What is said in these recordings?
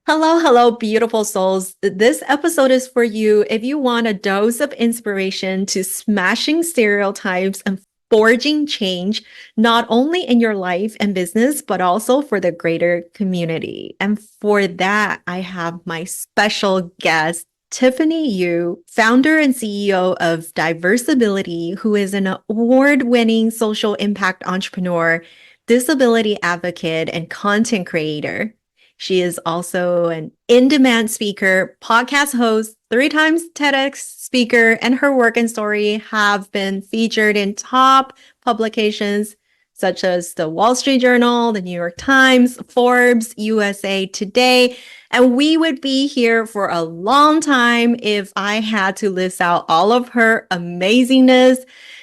Hello, hello, beautiful souls. This episode is for you if you want a dose of inspiration to smashing stereotypes and forging change, not only in your life and business, but also for the greater community. And for that, I have my special guest, Tiffany Yu, founder and CEO of Diversability, who is an award-winning social impact entrepreneur, disability advocate, and content creator. She is also an in-demand speaker, podcast host, 3 times TEDx speaker, and her work and story have been featured in top publications such as the Wall Street Journal, the New York Times, Forbes, USA Today. And we would be here for a long time if I had to list out all of her amazingness.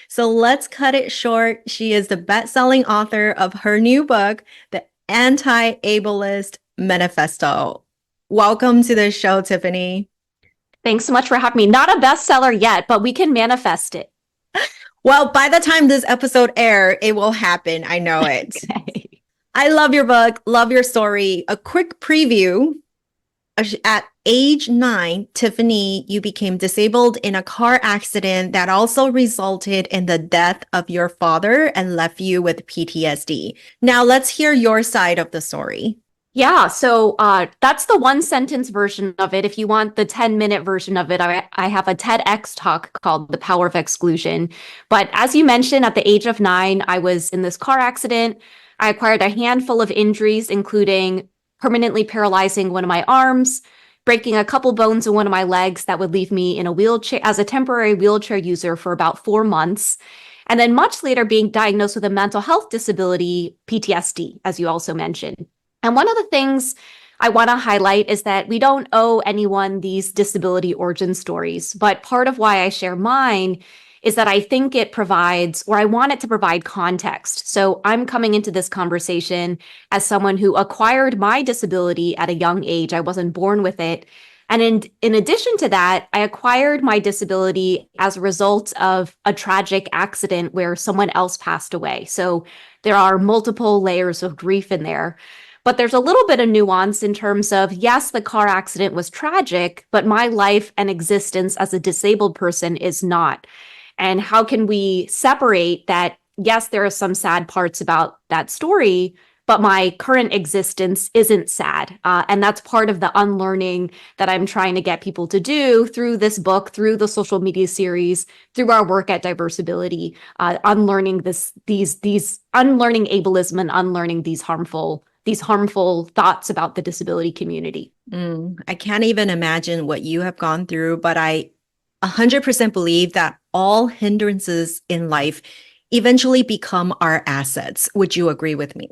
So let's cut it short. She is the best-selling author of her new book, The Anti-Ableist Manifesto. Welcome to the show, Tiffany. Thanks so much for having me. Not a bestseller yet, but we can manifest it. Well, by the time this episode airs, it will happen. I know it. Okay. I love your book, love your story. A quick preview. At age 9, Tiffany, you became disabled in a car accident that also resulted in the death of your father and left you with PTSD. Now, let's hear your side of the story. Yeah, so that's the one sentence version of it. If you want the 10-minute version of it, I have a TEDx talk called The Power of Exclusion. But as you mentioned, at the age of 9, I was in this car accident. I acquired a handful of injuries, including permanently paralyzing one of my arms, breaking a couple bones in one of my legs that would leave me in a wheelchair as a temporary wheelchair user for about 4 months. And then much later being diagnosed with a mental health disability, PTSD, as you also mentioned. And one of the things I want to highlight is that we don't owe anyone these disability origin stories. But part of why I share mine is that I think it provides, or I want it to provide context. So I'm coming into this conversation as someone who acquired my disability at a young age. I wasn't born with it. And in addition to that, I acquired my disability as a result of a tragic accident where someone else passed away. So there are multiple layers of grief in there. But there's a little bit of nuance in terms of, yes, the car accident was tragic, but my life and existence as a disabled person is not. And how can we separate that? Yes, there are some sad parts about that story, but my current existence isn't sad. And that's part of the unlearning that I'm trying to get people to do through this book, through the social media series, through our work at Diversability, unlearning these unlearning ableism and unlearning these harmful thoughts about the disability community. I can't even imagine what you have gone through, but I 100% believe that all hindrances in life eventually become our assets. Would you agree with me?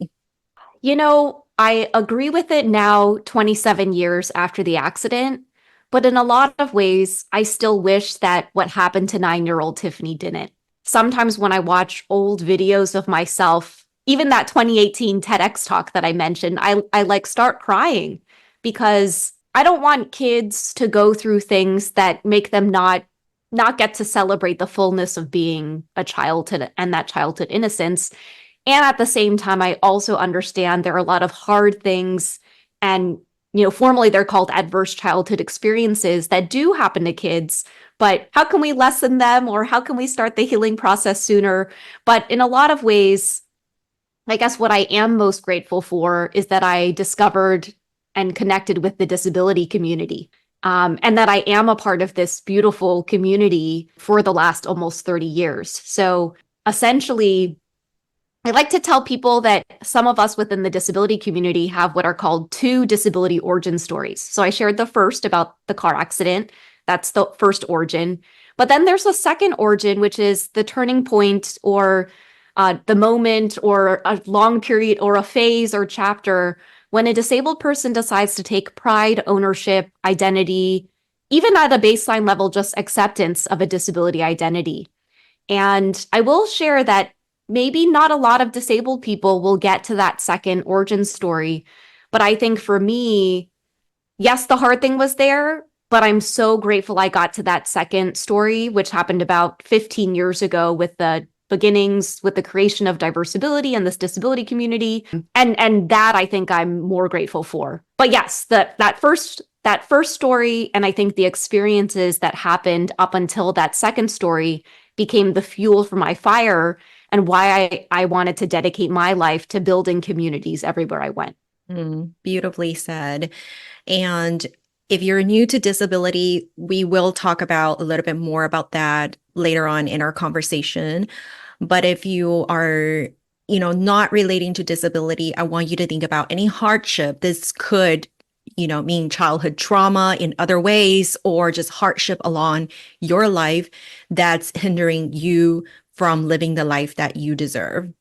You know, I agree with it now, 27 years after the accident, but in a lot of ways, I still wish that what happened to 9-year-old Tiffany didn't. Sometimes when I watch old videos of myself, even that 2018 TEDx talk that I mentioned, I like start crying because I don't want kids to go through things that make them not get to celebrate the fullness of being a childhood and that childhood innocence. And at the same time, I also understand there are a lot of hard things and, formally they're called adverse childhood experiences that do happen to kids. But how can we lessen them, or how can we start the healing process sooner? But in a lot of ways, I guess what I am most grateful for is that I discovered and connected with the disability community. And that I am a part of this beautiful community for the last almost 30 years. So essentially, I like to tell people that some of us within the disability community have what are called 2 disability origin stories. So I shared the first about the car accident. That's the first origin. But then there's a second origin, which is the turning point, or the moment, or a long period, or a phase or chapter when a disabled person decides to take pride, ownership, identity, even at a baseline level, just acceptance of a disability identity. And I will share that maybe not a lot of disabled people will get to that second origin story. But I think for me, yes, the hard thing was there, but I'm so grateful I got to that second story, which happened about 15 years ago with the beginnings with the creation of Diversability and this disability community. And that I think I'm more grateful for. But yes, that first story, and I think the experiences that happened up until that second story became the fuel for my fire and why I wanted to dedicate my life to building communities everywhere I went. Beautifully said. And if you're new to disability, we will talk about a little bit more about that later on in our conversation. But if you are, not relating to disability, I want you to think about any hardship. This could, mean childhood trauma in other ways or just hardship along your life that's hindering you from living the life that you deserve.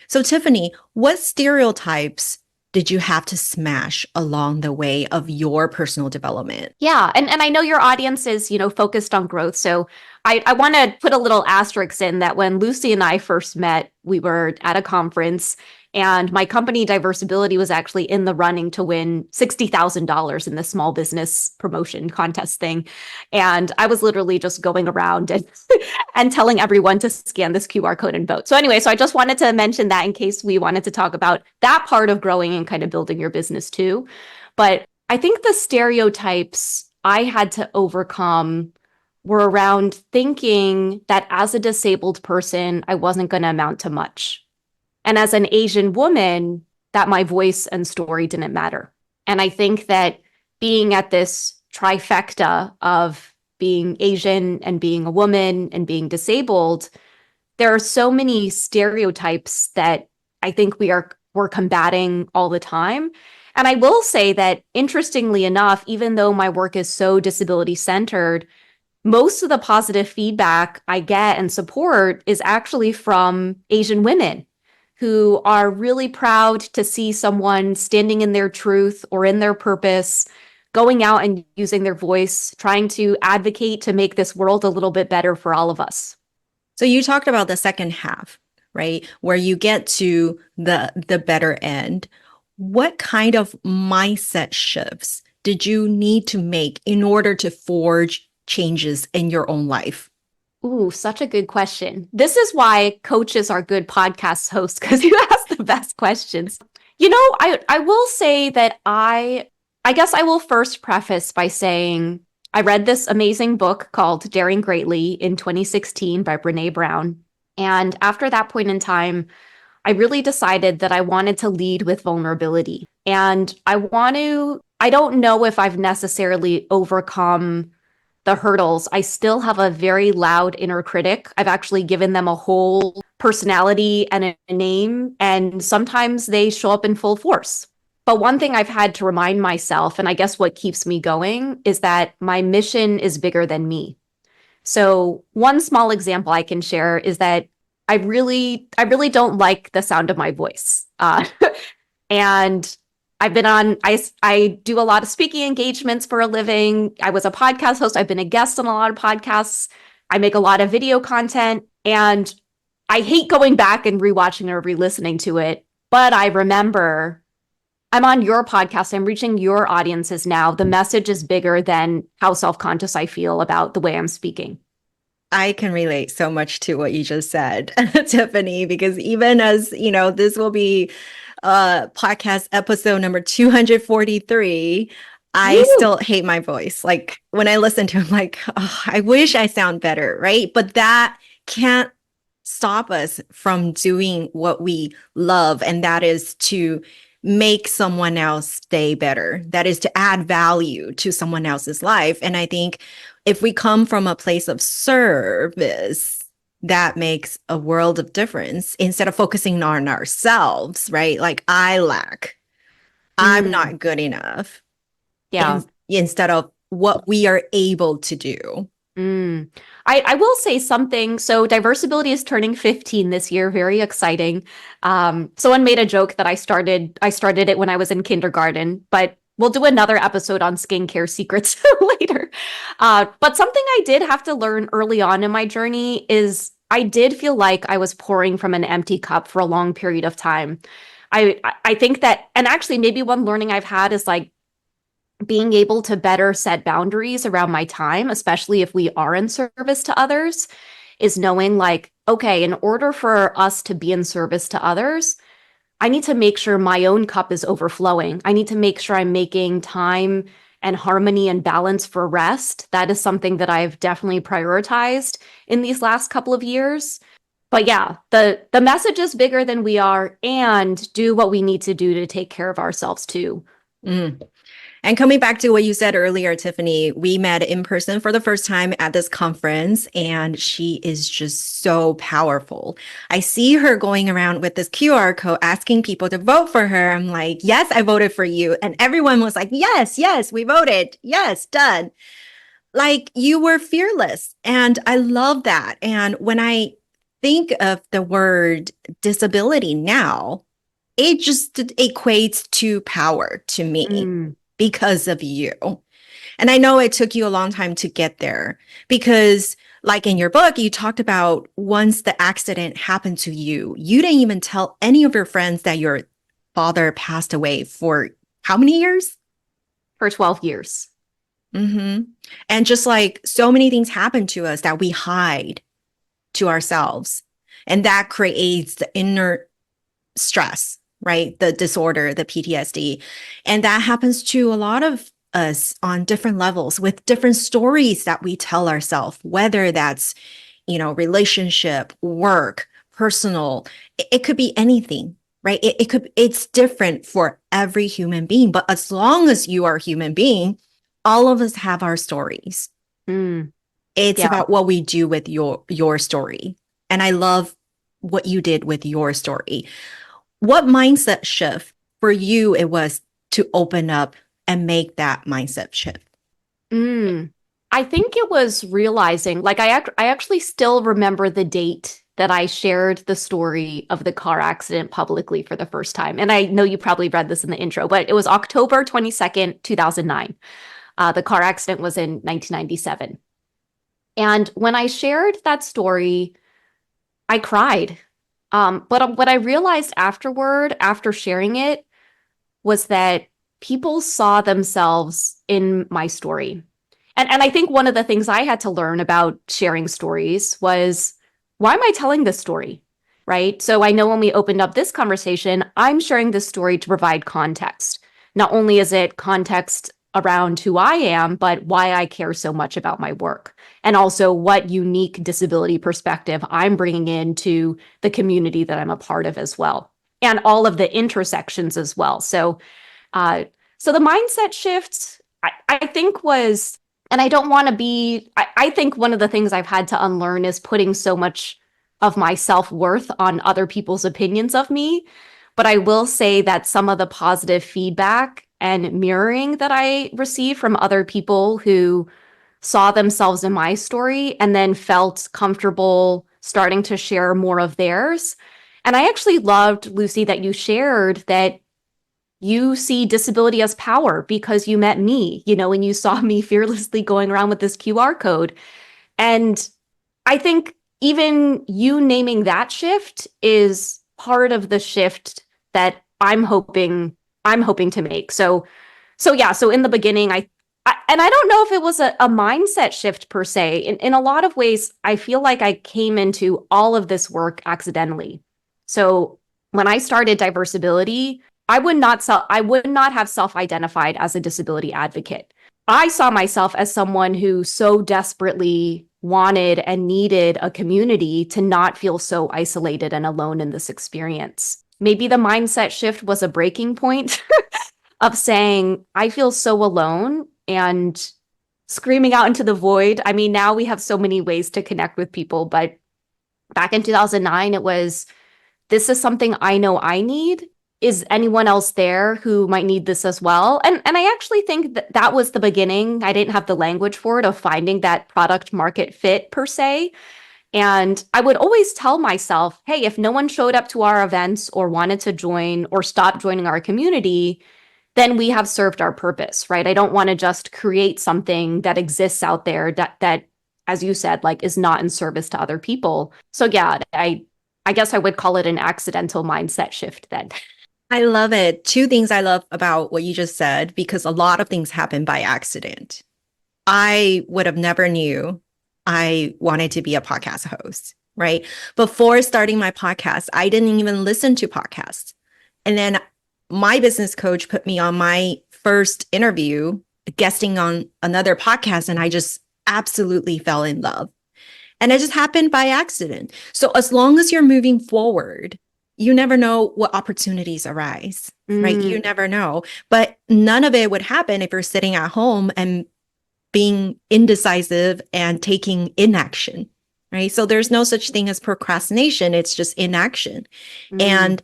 So, Tiffany, what stereotypes did you have to smash along the way of your personal development? Yeah. And I know your audience is, focused on growth. So I want to put a little asterisk in that when Lucy and I first met, we were at a conference and my company Diversability was actually in the running to win $60,000 in the small business promotion contest thing. And I was literally just going around and telling everyone to scan this QR code and vote. So anyway, so I just wanted to mention that in case we wanted to talk about that part of growing and kind of building your business too. But I think the stereotypes I had to overcome were around thinking that as a disabled person, I wasn't going to amount to much. And as an Asian woman, that my voice and story didn't matter. And I think that being at this trifecta of being Asian and being a woman and being disabled, there are so many stereotypes that I think we're combating all the time. And I will say that interestingly enough, even though my work is so disability centered, most of the positive feedback I get and support is actually from Asian women who are really proud to see someone standing in their truth or in their purpose, going out and using their voice, trying to advocate to make this world a little bit better for all of us. So you talked about the second half, right? Where you get to the better end. What kind of mindset shifts did you need to make in order to forge changes in your own life? Ooh, such a good question. This is why coaches are good podcast hosts, because you ask the best questions. I will say that I guess I will first preface by saying I read this amazing book called Daring Greatly in 2016 by Brene Brown. And after that point in time, I really decided that I wanted to lead with vulnerability. And I don't know if I've necessarily overcome the hurdles. I still have a very loud inner critic. I've actually given them a whole personality and a name, and sometimes they show up in full force. But one thing I've had to remind myself, and I guess what keeps me going, is that my mission is bigger than me. So one small example I can share is that I really don't like the sound of my voice. And I do a lot of speaking engagements for a living. I was a podcast host. I've been a guest on a lot of podcasts. I make a lot of video content, and I hate going back and rewatching or re-listening to it. But I remember I'm on your podcast. I'm reaching your audiences now. The message is bigger than how self-conscious I feel about the way I'm speaking. I can relate so much to what you just said, Tiffany, because even as, this will be podcast episode number 243, I Woo! still hate my voice. Like when I listen to it, I'm like, oh, I wish I sound better, right? But that can't stop us from doing what we love, and that is to make someone else stay better. That is to add value to someone else's life. And I think if we come from a place of service, that makes a world of difference instead of focusing on ourselves, right? Like I lack, I'm not good enough. Yeah. Instead of what we are able to do. I will say something. So Diversability is turning 15 this year. Very exciting. Someone made a joke that I started it when I was in kindergarten, but we'll do another episode on skincare secrets later. But something I did have to learn early on in my journey is I did feel like I was pouring from an empty cup for a long period of time. I think that, and actually maybe one learning I've had is like being able to better set boundaries around my time, especially if we are in service to others, is knowing like okay, in order for us to be in service to others, I need to make sure my own cup is overflowing. I need to make sure I'm making time and harmony and balance for rest. That is something that I've definitely prioritized in these last couple of years. But yeah, the message is bigger than we are, and do what we need to do to take care of ourselves too. Mm. And coming back to what you said earlier, Tiffany, we met in person for the first time at this conference, and she is just so powerful. I see her going around with this QR code asking people to vote for her. I'm like, yes, I voted for you. And everyone was like, yes, yes, we voted. Yes, done. Like you were fearless. And I love that. And when I think of the word disability now, it just equates to power to me Mm, because of you. And I know it took you a long time to get there because, like in your book, you talked about once the accident happened to you, you didn't even tell any of your friends that your father passed away for how many years? for 12 years. Mm-hmm. And just like so many things happen to us that we hide to ourselves. And that creates the inner stress, right? The disorder, the PTSD. And that happens to a lot of us on different levels with different stories that we tell ourselves, whether that's, relationship, work, personal, it could be anything, right? It's different for every human being. But as long as you are a human being, all of us have our stories. Mm, It's yeah. about what we do with your story. And I love what you did with your story. What mindset shift for you it was to open up and make that mindset shift? Mm. I think it was realizing, like, I actually still remember the date that I shared the story of the car accident publicly for the first time. And I know you probably read this in the intro, but it was October 22nd, 2009. The car accident was in 1997. And when I shared that story, I cried. But what I realized afterward, after sharing it, was that people saw themselves in my story. And I think one of the things I had to learn about sharing stories was, why am I telling this story? Right. So I know when we opened up this conversation, I'm sharing this story to provide context. Not only is it context around who I am, but why I care so much about my work. And also what unique disability perspective I'm bringing into the community that I'm a part of as well. And all of the intersections as well. Uh, so the mindset shift, I think was, and I don't want to be, I think one of the things I've had to unlearn is putting so much of my self-worth on other people's opinions of me. But I will say that some of the positive feedback and mirroring that I received from other people who saw themselves in my story and then felt comfortable starting to share more of theirs. And I actually loved, Lucy, that you shared that you see disability as power because you met me, and you saw me fearlessly going around with this QR code. And I think even you naming that shift is part of the shift that I'm hoping to make. So in the beginning, and I don't know if it was a mindset shift per se. In a lot of ways, I feel like I came into all of this work accidentally. So when I started Diversability, I would not have self-identified as a disability advocate. I saw myself as someone who so desperately wanted and needed a community to not feel so isolated and alone in this experience. Maybe the mindset shift was a breaking point of saying, I feel so alone, and screaming out into the void. I mean, now we have so many ways to connect with people, but back in 2009, it was, this is something I know I need. Is anyone else there who might need this as well? And I actually think that was the beginning. I didn't have the language for it, of finding that product market fit per se. And I would always tell myself, hey, if no one showed up to our events or wanted to join or stop joining our community, then we have served our purpose, right? I don't want to just create something that exists out there that, as you said, like, is not in service to other people. So yeah, I guess I would call it an accidental mindset shift then. I love it. Two things I love about what you just said, because a lot of things happen by accident. I would have never knew I wanted to be a podcast host. right? Before starting my podcast, I didn't even listen to podcasts. And then my business coach put me on my first interview, guesting on another podcast, and I just absolutely fell in love. And it just happened by accident. So as long as you're moving forward, you never know what opportunities arise, right? You never know. But none of it would happen if you're sitting at home and being indecisive and taking inaction, right? So there's no such thing as procrastination. It's just inaction. And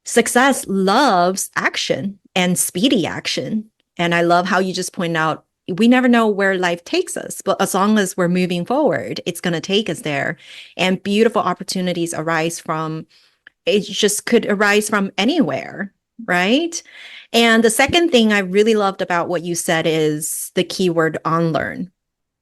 success loves action and speedy action. And I love how you just point out we never know where life takes us, but as long as we're moving forward, it's going to take us there. And beautiful opportunities arise from it, just could arise from anywhere, right? And the second thing I really loved about what you said is the keyword unlearn.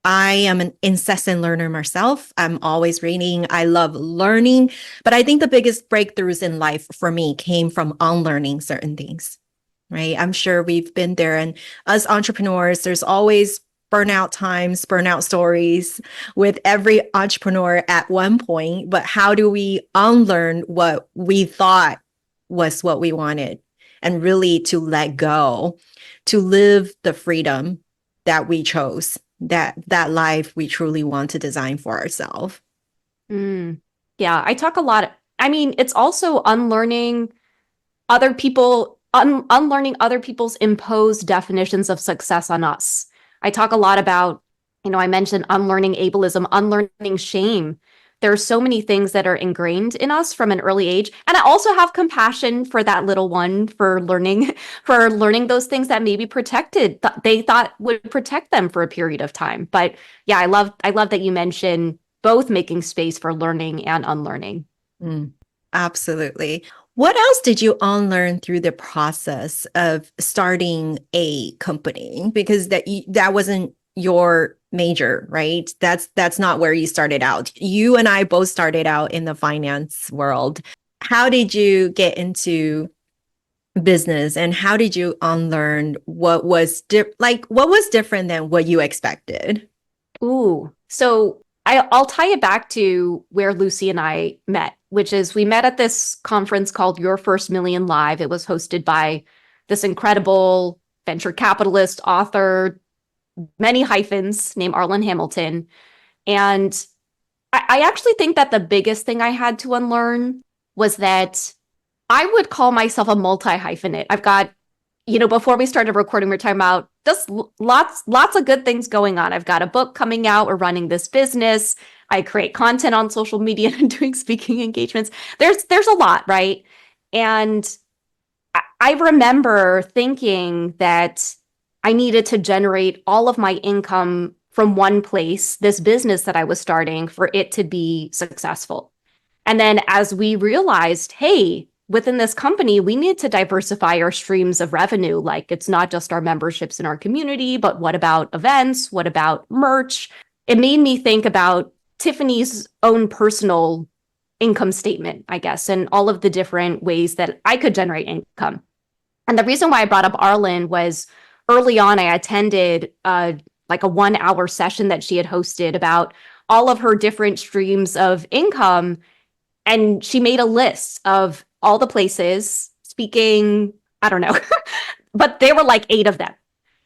I am an incessant learner myself. I'm always reading. I love learning. But I think the biggest breakthroughs in life for me came from unlearning certain things, right? I'm sure we've been there. And as entrepreneurs, there's always burnout times, burnout stories with every entrepreneur at one point. But how do we unlearn what we thought was what we wanted and really to let go, to live the freedom that we chose? That life we truly want to design for ourselves. Yeah, I talk a lot. I mean, it's also unlearning other people, unlearning other people's imposed definitions of success on us. I talk a lot about, I mentioned unlearning ableism, unlearning shame. There are so many things that are ingrained in us from an early age. And I also have compassion for that little one for learning, for learning those things that maybe they thought would protect them for a period of time. But yeah, I love that you mentioned both making space for learning and unlearning. Absolutely. What else did you unlearn through the process of starting a company? Because that wasn't your major, right? That's not where you started out. You and I both started out in the finance world. How did you get into business and how did you unlearn what was what was different than what you expected? Ooh, so I'll tie it back to where Lucy and I met, which is we met at this conference called Your First Million Live. It was hosted by this incredible venture capitalist, author, many hyphens, named Arlen Hamilton. And I actually think that the biggest thing I had to unlearn was that I would call myself a multi-hyphenate. I've got, before we started recording, we are talking about just lots of good things going on. I've got a book coming out. We're running this business. I create content on social media and doing speaking engagements. There's a lot, right? And I remember thinking that I needed to generate all of my income from one place, this business that I was starting, for it to be successful. And then as we realized, hey, within this company, we need to diversify our streams of revenue. Like it's not just our memberships in our community, but what about events? What about merch? It made me think about Tiffany's own personal income statement, I guess, and all of the different ways that I could generate income. And the reason why I brought up Arlen was early on, I attended like a 1-hour session that she had hosted about all of her different streams of income. And she made a list of all the places speaking, I don't know, but there were like 8 of them.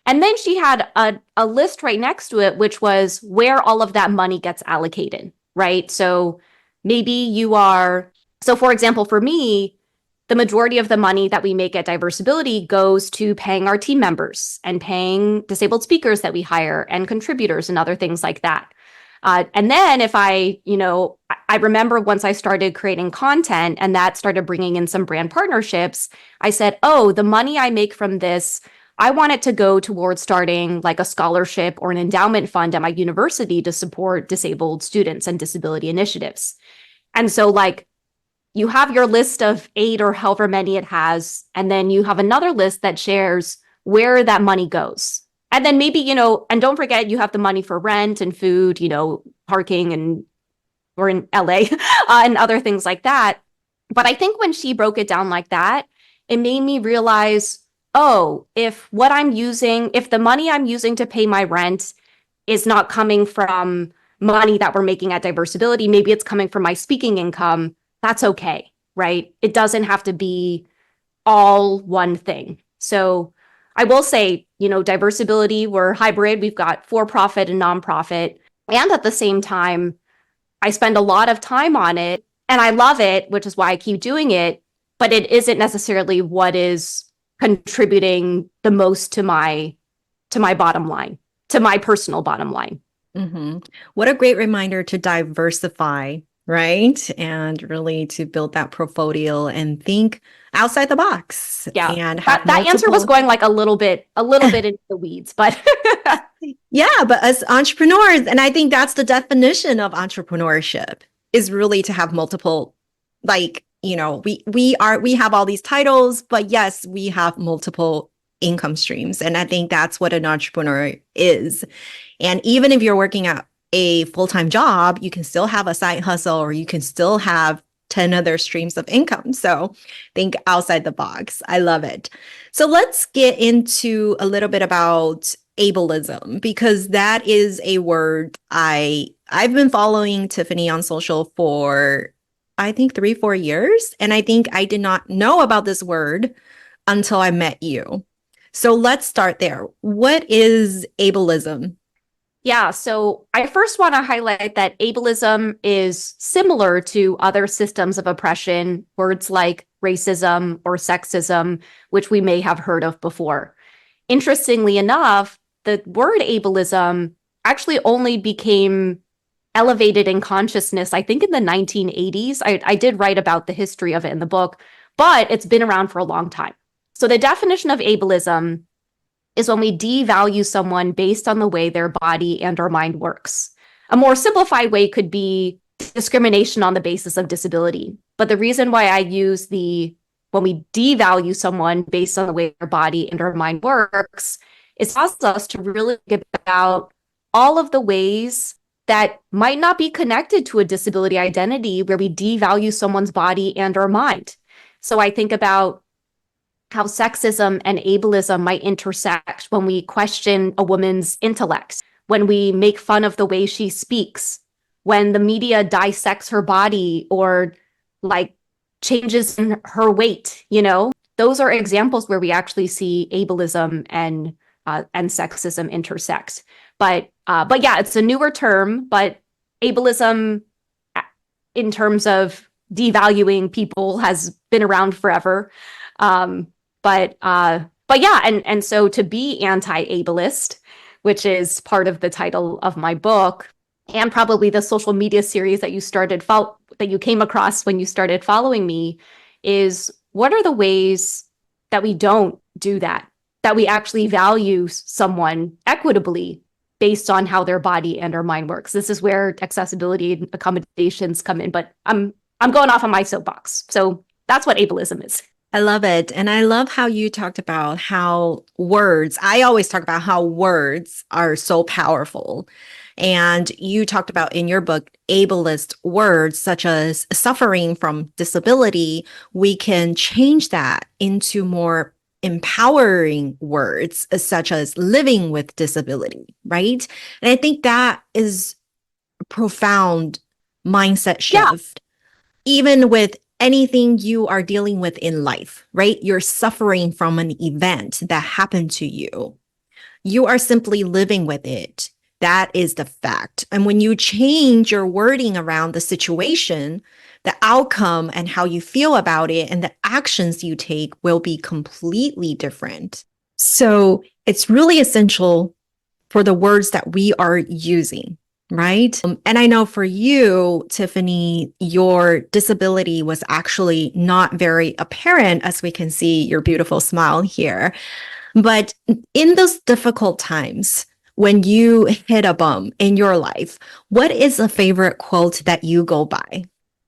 And then she had a list right next to it, which was where all of that money gets allocated, right? So maybe so for example, for me, the majority of the money that we make at Diversability goes to paying our team members and paying disabled speakers that we hire and contributors and other things like that. And then if I remember once I started creating content and that started bringing in some brand partnerships, I said, oh, the money I make from this, I want it to go towards starting like a scholarship or an endowment fund at my university to support disabled students and disability initiatives. And so like, you have your list of 8 or however many it has, and then you have another list that shares where that money goes. And then maybe, and don't forget, you have the money for rent and food, parking and we're in LA and other things like that. But I think when she broke it down like that, it made me realize, oh, if the money I'm using to pay my rent is not coming from money that we're making at Diversability, maybe it's coming from my speaking income. That's okay, right? It doesn't have to be all one thing. So I will say, Diversability, we're hybrid. We've got for-profit and nonprofit. And at the same time, I spend a lot of time on it and I love it, which is why I keep doing it. But it isn't necessarily what is contributing the most to my bottom line, to my personal bottom line. Mm-hmm. What a great reminder to diversify, right? And really to build that portfolio and think outside the box. Yeah. And have that answer was going like a little bit into the weeds, but yeah, but as entrepreneurs, and I think that's the definition of entrepreneurship, is really to have multiple, like, we have all these titles, but yes, we have multiple income streams. And I think that's what an entrepreneur is. And even if you're working at a full-time job, you can still have a side hustle, or you can still have 10 other streams of income. So think outside the box. I love it. So let's get into a little bit about ableism, because that is a word I've been following Tiffany on social for, I think, 3-4 years. And I think I did not know about this word until I met you. So let's start there. What is ableism? Yeah, so I first want to highlight that ableism is similar to other systems of oppression, words like racism or sexism, which we may have heard of before. Interestingly enough, the word ableism actually only became elevated in consciousness, I think, in the 1980s. I did write about the history of it in the book, but it's been around for a long time. So the definition of ableism is when we devalue someone based on the way their body and or mind works. A more simplified way could be discrimination on the basis of disability. But the reason why I use when we devalue someone based on the way their body and or mind works, it causes us to really think about all of the ways that might not be connected to a disability identity, where we devalue someone's body and or mind. So I think about how sexism and ableism might intersect when we question a woman's intellect, when we make fun of the way she speaks, when the media dissects her body or like changes in her weight. Those are examples where we actually see ableism and sexism intersect. But yeah, it's a newer term, but ableism in terms of devaluing people has been around forever. But yeah, and so to be anti-ableist, which is part of the title of my book, and probably the social media series that you came across when you started following me, is what are the ways that we don't do that we actually value someone equitably based on how their body and or mind works. This is where accessibility and accommodations come in, but I'm going off on my soapbox. So that's what ableism is. I love it. And I love how you talked about how I always talk about how words are so powerful. And you talked about in your book, ableist words such as suffering from disability, we can change that into more empowering words such as living with disability, right? And I think that is a profound mindset shift, even with anything you are dealing with in life, right? You're suffering from an event that happened to you. You are simply living with it. That is the fact. And when you change your wording around the situation, the outcome and how you feel about it and the actions you take will be completely different. So it's really essential for the words that we are using, right? And I know for you, Tiffany, your disability was actually not very apparent, as we can see your beautiful smile here. But in those difficult times, when you hit a bump in your life, what is a favorite quote that you go by?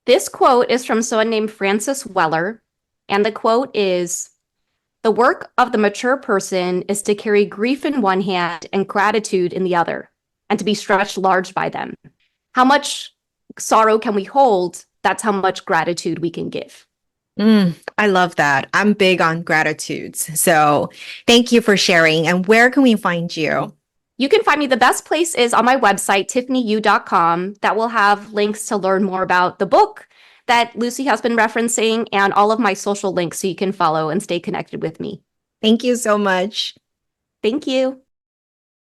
This quote is from someone named Frances Weller, and the quote is, "The work of the mature person is to carry grief in one hand and gratitude in the other, and to be stretched large by them. How much sorrow can we hold? That's how much gratitude we can give." I love that. I'm big on gratitudes. So thank you for sharing. And where can we find you? You can find me. The best place is on my website, tiffanyyu.com. That will have links to learn more about the book that Lucy has been referencing and all of my social links so you can follow and stay connected with me. Thank you so much. Thank you.